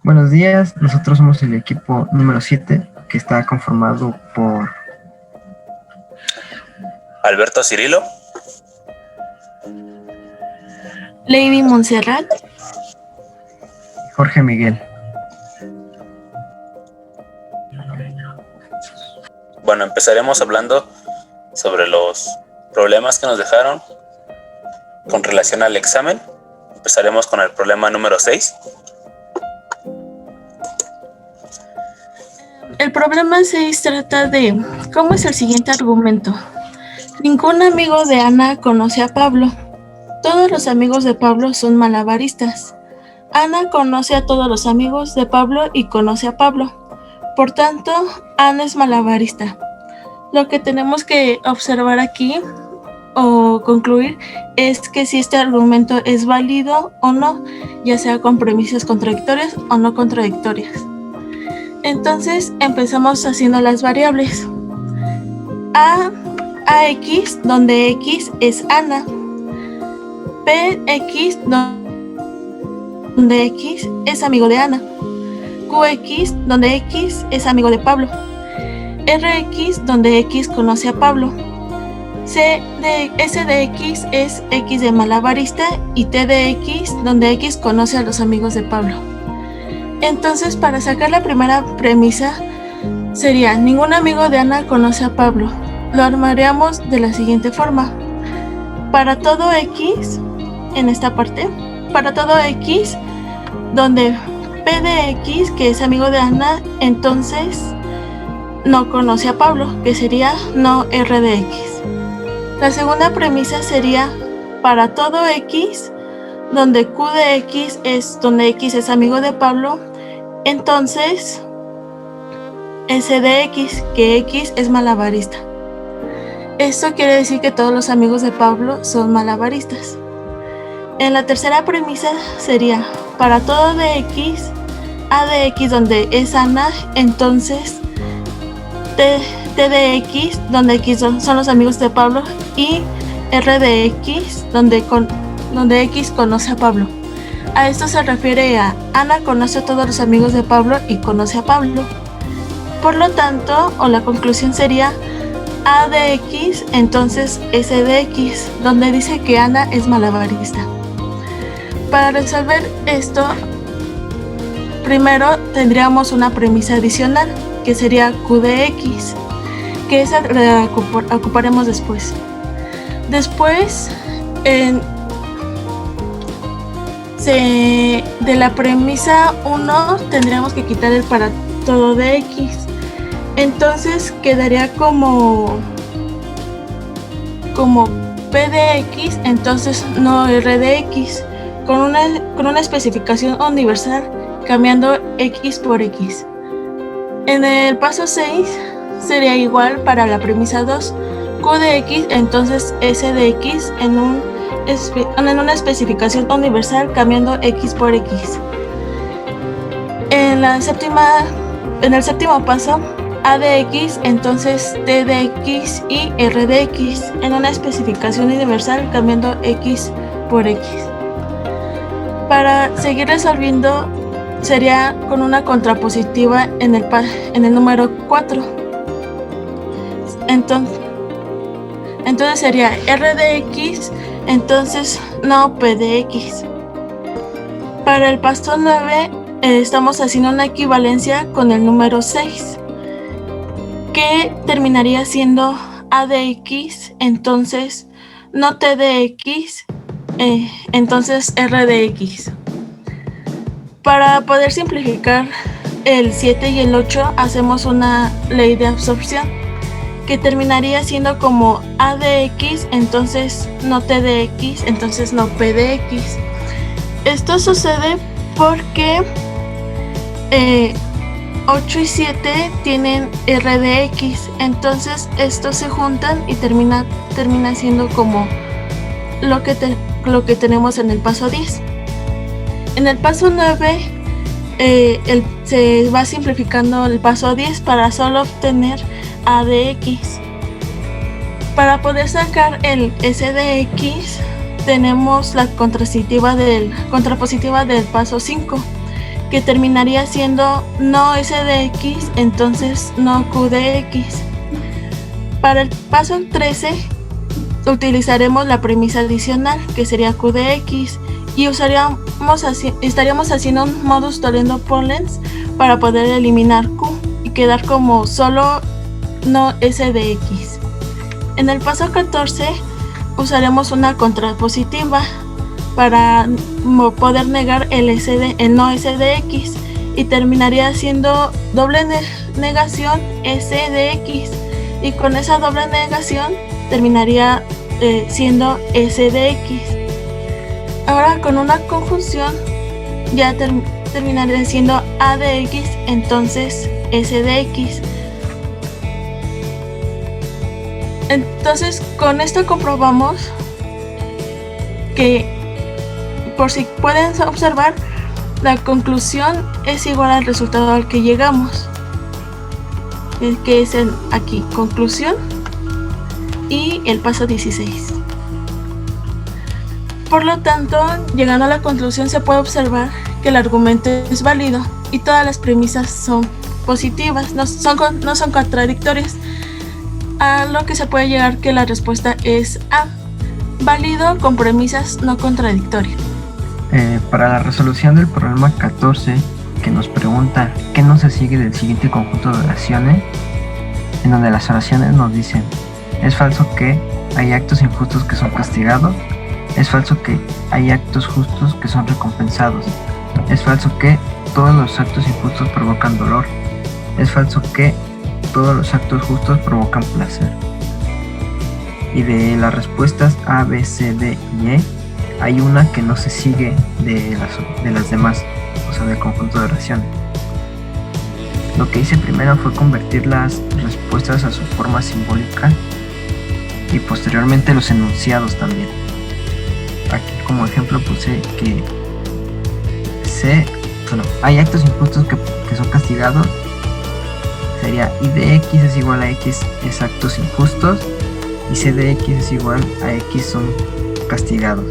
Buenos días, nosotros somos el equipo número 7, que está conformado por Alberto Cirilo, Lady Montserrat, Jorge Miguel. Bueno, empezaremos hablando sobre los problemas que nos dejaron con relación al examen. Empezaremos con el problema número 6. El problema 6 trata de cómo es el siguiente argumento. Ningún amigo de Ana conoce a Pablo. Todos los amigos de Pablo son malabaristas. Ana conoce a todos los amigos de Pablo y conoce a Pablo. Por tanto, Ana es malabarista. Lo que tenemos que observar aquí o concluir es que si este argumento es válido o no, ya sea con premisas contradictorias o no contradictorias. Entonces empezamos haciendo las variables. AX, donde X es Ana. PX, donde X es amigo de Ana. QX, donde X es amigo de Pablo. RX, donde X conoce a Pablo. S de X es X de malabarista y T de X, donde X conoce a los amigos de Pablo. Entonces, para sacar la primera premisa, sería: ningún amigo de Ana conoce a Pablo. Lo armaríamos de la siguiente forma. Para todo X, en esta parte, para todo X, donde P de X, que es amigo de Ana, entonces no conoce a Pablo, que sería no R de X. La segunda premisa sería para todo X, donde Q de X es donde X es amigo de Pablo, entonces S de X, que X es malabarista. Esto quiere decir que todos los amigos de Pablo son malabaristas. En la tercera premisa sería para todo de X, A de X donde es Ana, entonces T de X donde X son los amigos de Pablo y R de X donde X conoce a Pablo. A esto se refiere a Ana conoce a todos los amigos de Pablo y conoce a Pablo. Por lo tanto, o la conclusión sería A de X, entonces S de X, donde dice que Ana es malabarista. Para resolver esto, primero tendríamos una premisa adicional, que sería Q de X, que esa la ocuparemos después. Después, de la premisa 1 tendríamos que quitar el para todo de X. Entonces quedaría como P de X, entonces no R de X, con una especificación universal, cambiando X por X. En el paso 6 sería igual para la premisa 2, Q de X, entonces S de X en una especificación universal, cambiando X por X. En el séptimo paso, A de X, entonces T de X y R de X en una especificación universal, cambiando X por X. Para seguir resolviendo, sería con una contrapositiva en el número 4. Entonces sería R de X, entonces no P de X. Para el paso 9 estamos haciendo una equivalencia con el número 6, que terminaría siendo A de X, entonces no T de X, entonces R de X. Para poder simplificar el 7 y el 8, hacemos una ley de absorción, que terminaría siendo como A de X, entonces no T de X, entonces no P de X. Esto sucede porque 8 y 7 tienen R de X, entonces estos se juntan y termina siendo como lo que tenemos en el paso 10. En el paso 9 se va simplificando el paso 10 para solo obtener A de X. Para poder sacar el S de X, tenemos la contrapositiva del paso 5, que terminaría siendo no S de X, entonces no Q de X. Para el paso 13 utilizaremos la premisa adicional, que sería Q de X, y estaríamos haciendo un modus tollendo ponens para poder eliminar Q y quedar como solo no S de X. En el paso 14 usaremos una contrapositiva para poder negar el no S de X, y terminaría siendo doble negación S de X, y con esa doble negación terminaría siendo S de X. Ahora con una conjunción ya terminaría siendo A de X, entonces S de X. Entonces con esto comprobamos que, por si pueden observar, la conclusión es igual al resultado al que llegamos, que es aquí conclusión y el paso 16. Por lo tanto, llegando a la conclusión se puede observar que el argumento es válido y todas las premisas son positivas, no son contradictorias, a lo que se puede llegar que la respuesta es A, válido con premisas no contradictorias. Para la resolución del problema 14, que nos pregunta qué no se sigue del siguiente conjunto de oraciones, en donde las oraciones nos dicen: es falso que hay actos injustos que son castigados, es falso que hay actos justos que son recompensados, es falso que todos los actos injustos provocan dolor, es falso que todos los actos justos provocan placer. Y de las respuestas A, B, C, D y E, hay una que no se sigue de las demás, o sea, del conjunto de oraciones. Lo que hice primero fue convertir las respuestas a su forma simbólica y posteriormente los enunciados también. Aquí como ejemplo puse que hay actos injustos que son castigados, sería I de X es igual a X es actos injustos, y C de X es igual a X son castigados.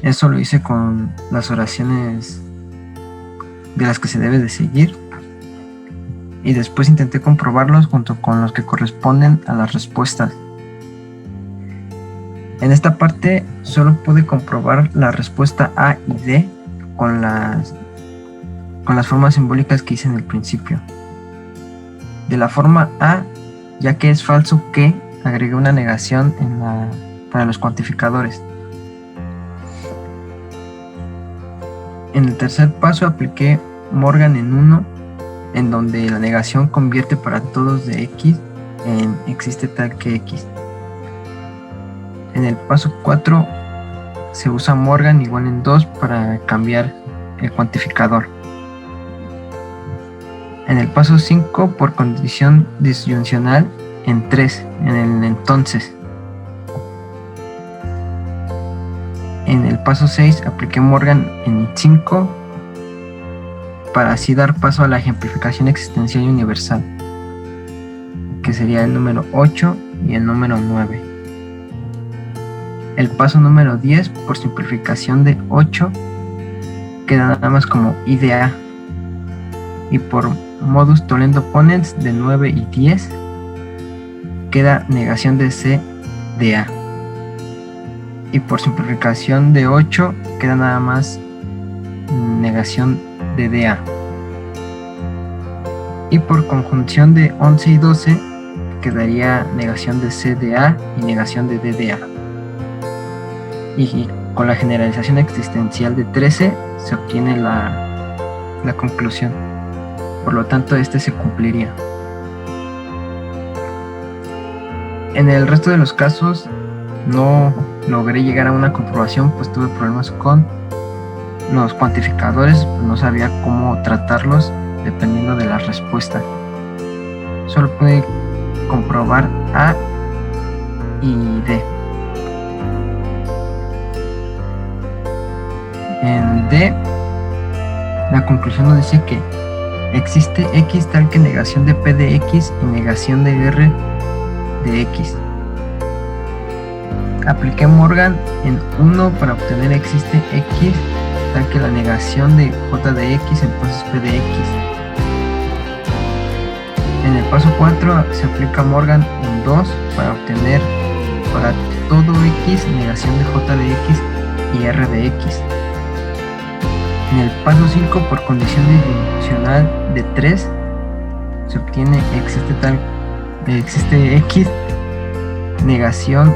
Eso lo hice con las oraciones de las que se debe de seguir, y después intenté comprobarlos junto con los que corresponden a las respuestas. En esta parte solo pude comprobar la respuesta A y D con las formas simbólicas que hice en el principio. De la forma A, ya que es falso que, agregué una negación para los cuantificadores. En el tercer paso apliqué Morgan en 1, en donde la negación convierte para todos de X en existe tal que X. En el paso 4 se usa Morgan igual en 2 para cambiar el cuantificador. En el paso 5 por condición disyuncional en 3, en el entonces. En el paso 6 apliqué Morgan en 5 para así dar paso a la ejemplificación existencial y universal, que sería el número 8 y el número 9. El paso número 10 por simplificación de 8 queda nada más como I de A, y por modus tollendo ponens de 9 y 10 queda negación de C de A, y por simplificación de 8 queda nada más negación de DA, y por conjunción de 11 y 12 quedaría negación de C de A y negación de D de A, y con la generalización existencial de 13 se obtiene la conclusión. Por lo tanto, este se cumpliría. En el resto de los casos no logré llegar a una comprobación, pues tuve problemas con los cuantificadores, no sabía cómo tratarlos dependiendo de la respuesta. Solo pude comprobar A y D. En D, la conclusión nos dice que existe X tal que negación de P de X y negación de R de X. Apliqué Morgan en 1 para obtener existe X tal que la negación de j de x, entonces p de x. En el paso 4 se aplica Morgan en 2 para obtener para todo x negación de j de x y r de x. En el paso 5, por condición dimensional de 3, se obtiene existe x negación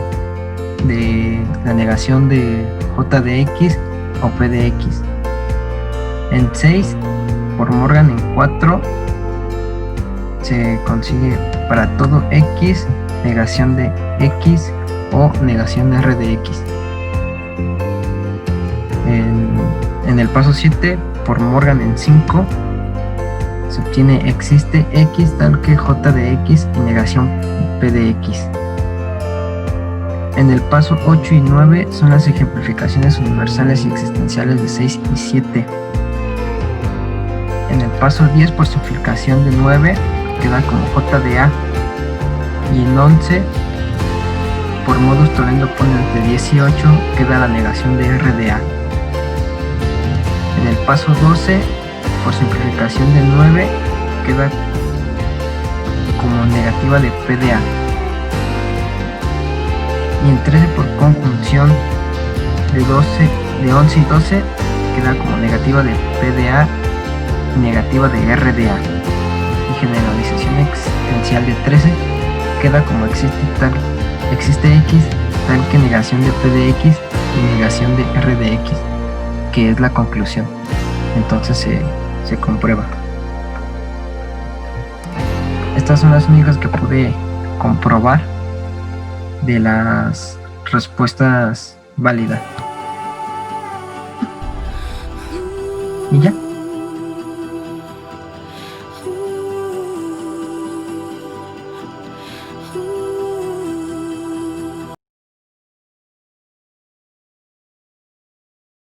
de la negación de j de x o p de x. En 6, por Morgan en 4, se consigue para todo x negación de x o negación de r de x. En el paso 7, por Morgan en 5, se obtiene existe x tal que j de x y negación p de x. En el paso 8 y 9 son las ejemplificaciones universales y existenciales de 6 y 7. En el paso 10, por simplificación de 9, queda como j de a. Y en 11, por modus tollendo ponens de 18, queda la negación de r de a. En el paso 12, por simplificación de 9, queda como negativa de p de a. Y en 13, por conjunción de 11 y 12, queda como negativa de p de a y negativa de r de a. Y generalización existencial de 13 queda como existe x tal que negación de p de x y negación de r de x, que es la conclusión. Entonces se comprueba. Estas son las únicas que pude comprobar de las respuestas válidas. Y ya.